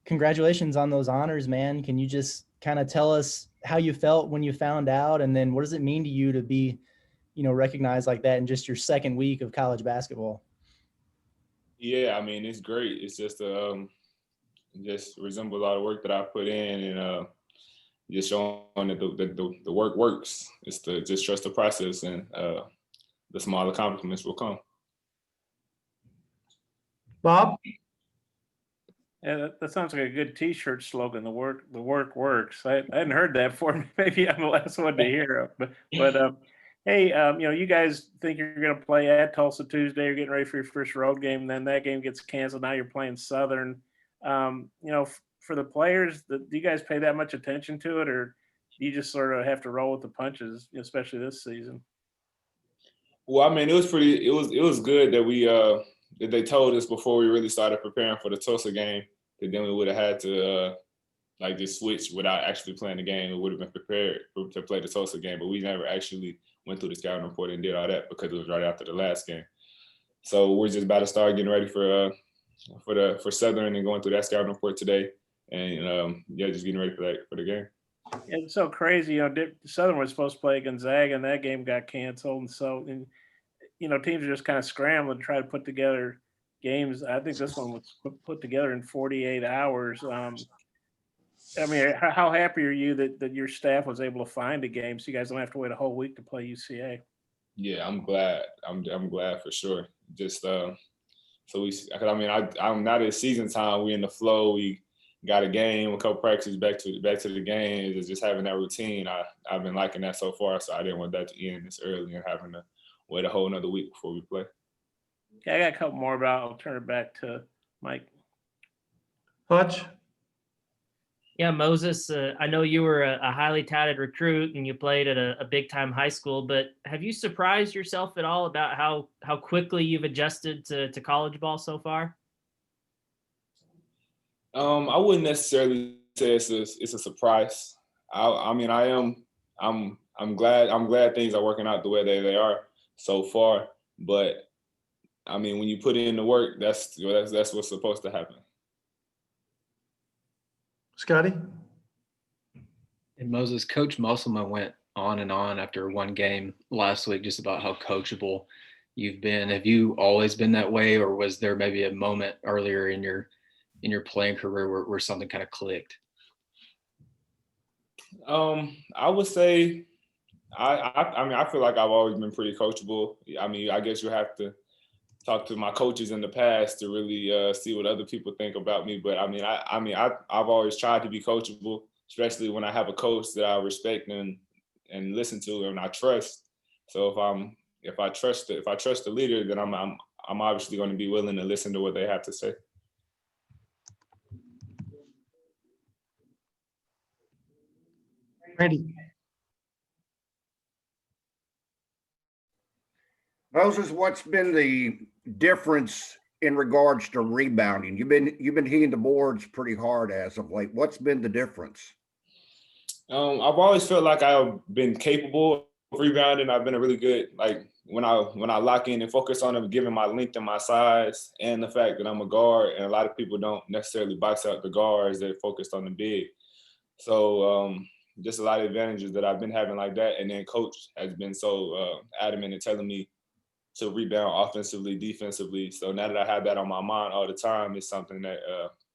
Congratulations on those honors, man. Can you just kind of tell us how you felt when you found out, and then what does it mean to you to be, recognized like that in just your second week of college basketball? Yeah, I mean it's great. It's just resembles all the work that I put in, and just showing that the work works. It's to just trust the process, and the small accomplishments will come. Bob? Yeah, that sounds like a good T-shirt slogan. The work works. I hadn't heard that before. Maybe I'm the last one to hear it. But hey, you guys think you're going to play at Tulsa Tuesday. You're getting ready for your first road game. Then that game gets canceled. Now you're playing Southern. For the players, do you guys pay that much attention to it, or do you just sort of have to roll with the punches, especially this season? Well, I mean, it was good that that they told us before we really started preparing for the Tulsa game that then we would have had to like just switch without actually playing the game. We would have been prepared to play the Tulsa game, but we never actually went through the scouting report and did all that because it was right after the last game. So we're just about to start getting ready for Southern and going through that scouting report today, and yeah, just getting ready for the game. It's so crazy. Southern was supposed to play Gonzaga, and that game got canceled, teams are just kind of scrambling to try to put together games. I think this one was put together in 48 hours. I mean, how happy are you that your staff was able to find a game so you guys don't have to wait a whole week to play UCA? Yeah, I'm glad. I'm glad for sure. Just so I mean, I'm not at season time. We in the flow. We got a game, a couple practices back to the game. It's just having that routine. I've been liking that so far. So I didn't want that to end this early and having to wait a whole another week before we play. Okay, I got a couple more, but I'll turn it back to Mike. Hutch? Yeah, Moses, I know you were a highly touted recruit and you played at a big time high school, but have you surprised yourself at all about how quickly you've adjusted to college ball so far? I wouldn't necessarily say it's a surprise. I mean, I'm glad things are working out the way they are so far. But I mean, when you put in the work, that's what's supposed to happen. Scotty? And Moses, Coach Musselman went on and on after one game last week just about how coachable you've been. Have you always been that way, or was there maybe a moment earlier in your playing career where something kind of clicked? I would say I mean I feel like I've always been pretty coachable. I mean, I guess you have to talk to my coaches in the past to really see what other people think about me. But I've always tried to be coachable, especially when I have a coach that I respect and listen to and I trust. So if I trust the leader, then I'm obviously going to be willing to listen to what they have to say. Randy? Moses, what's been the difference in regards to rebounding? You've been hitting the boards pretty hard as of late. What's been the difference? I've always felt like I've been capable of rebounding. I've been a really good, like when I lock in and focus on it, given my length and my size and the fact that I'm a guard, and a lot of people don't necessarily box out the guards, they're focused on the big. So just a lot of advantages that I've been having like that. And then coach has been so adamant in telling me to rebound offensively, defensively. So now that I have that on my mind all the time, it's something that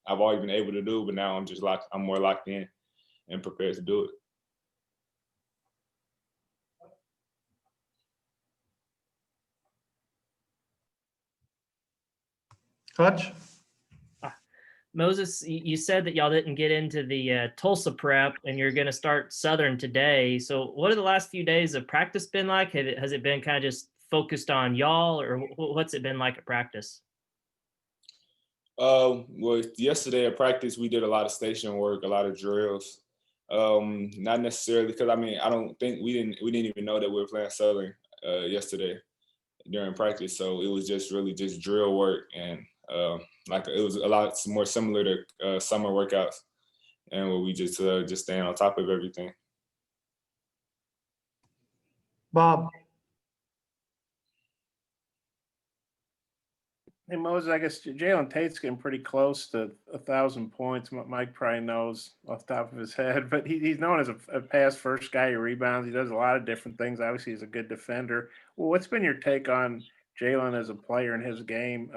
I've always been able to do, but now I'm more locked in and prepared to do it. Hutch? Moses, you said that y'all didn't get into the Tulsa prep and you're going to start Southern today. So what have the last few days of practice been like? Has it been kind of just focused on y'all, or what's it been like at practice? Well, yesterday at practice, we did a lot of station work, a lot of drills. Not necessarily because I don't think we didn't even know that we were playing Southern yesterday during practice. So it was just really just drill work, and like it was a lot more similar to summer workouts, and where we just staying on top of everything. Bob? Hey Moses, I guess Jalen Tate's getting pretty close to 1,000 points. Mike probably knows off the top of his head, but he's known as a pass first guy. He rebounds. He does a lot of different things. Obviously, he's a good defender. Well, what's been your take on Jalen as a player in his game,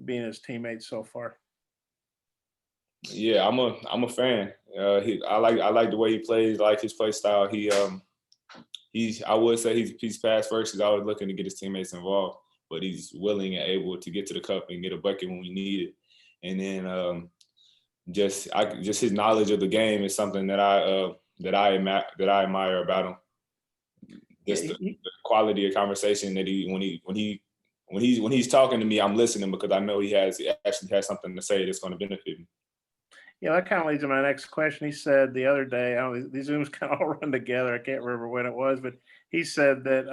being his teammate so far? Yeah, I'm a fan. I like the way he plays. I like his play style. I would say he's pass first. He's always looking to get his teammates involved, but he's willing and able to get to the cup and get a bucket when we need it. And then just his knowledge of the game is something that I admire about him. Just the quality of conversation that when he's talking to me, I'm listening because I know he actually has something to say that's going to benefit me. Yeah, that kind of leads to my next question. He said the other day, I don't know, these Zooms kind of all run together. I can't remember when it was, but he said that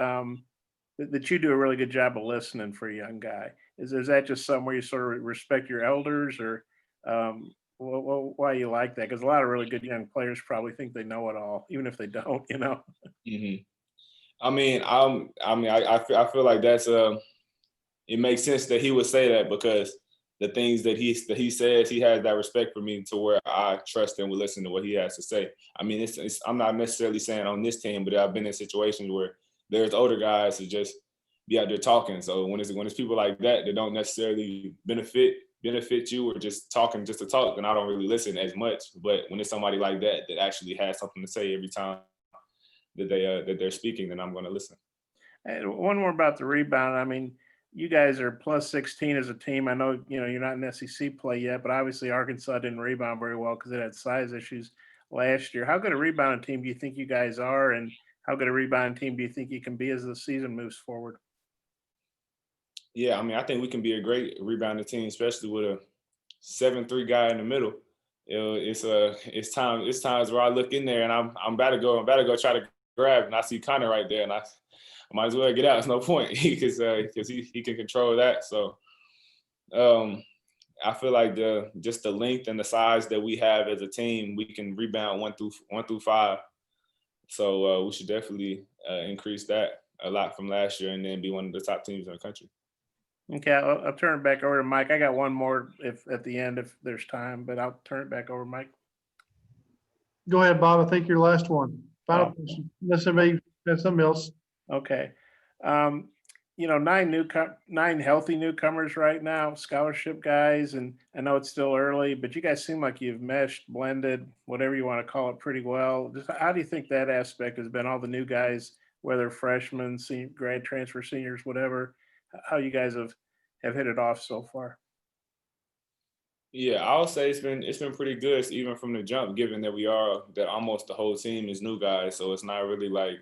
that you do a really good job of listening for a young guy. Is that just something where you sort of respect your elders, or why you like that? Because a lot of really good young players probably think they know it all, even if they don't. You know. Mm-hmm. I feel like that's it makes sense that he would say that because the things that he says, he has that respect for me to where I trust and will listen to what he has to say. I mean, I'm not necessarily saying on this team, but I've been in situations where there's older guys who just be out there talking. So when it's people like that don't necessarily benefit you or just talking just to talk, then I don't really listen as much. But when it's somebody like that actually has something to say every time that they're speaking, then I'm going to listen. And one more about the rebound. I mean, you guys are plus 16 as a team. I know, you're not in SEC play yet, but obviously Arkansas didn't rebound very well because it had size issues last year. How good a rebounding team do you think you guys are, and how good a rebounding team do you think you can be as the season moves forward? Yeah, I mean, I think we can be a great rebounding team, especially with a 7'3" guy in the middle. It's times where I look in there and I'm about to go try to grab, and I see Connor right there, and I might as well get out. It's no point because he can control that. So I feel like just the length and the size that we have as a team, we can rebound one through five. So we should definitely increase that a lot from last year, and then be one of the top teams in the country. Okay, I'll turn it back over to Mike. I got one more if at the end if there's time, but I'll turn it back over to Mike. Go ahead, Bob. I think your last one. Final question. Unless somebody has something else. Okay. 9 healthy newcomers right now, scholarship guys, and I know it's still early, but you guys seem like you've meshed, blended, whatever you want to call it, pretty well. Just how do you think that aspect has been? All the new guys, whether freshmen, grad transfer, seniors, whatever, how you guys have hit it off so far? Yeah, I'll say it's been pretty good, even from the jump, given that almost the whole team is new guys. So it's not really like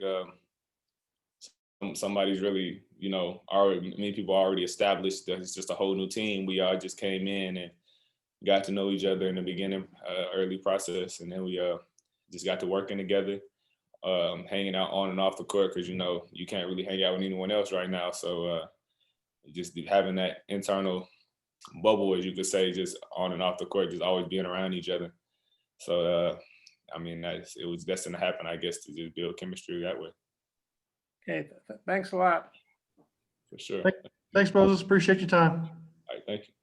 somebody's really, many people already established that it's just a whole new team. We all just came in and got to know each other in the beginning, early process. And then we just got to working together, hanging out on and off the court because, you can't really hang out with anyone else right now. So just having that internal bubble, as you could say, just on and off the court, just always being around each other. So, it was destined to happen, I guess, to just build chemistry that way. Okay, thanks a lot. For sure. Thanks, Moses. Appreciate your time. All right, thank you.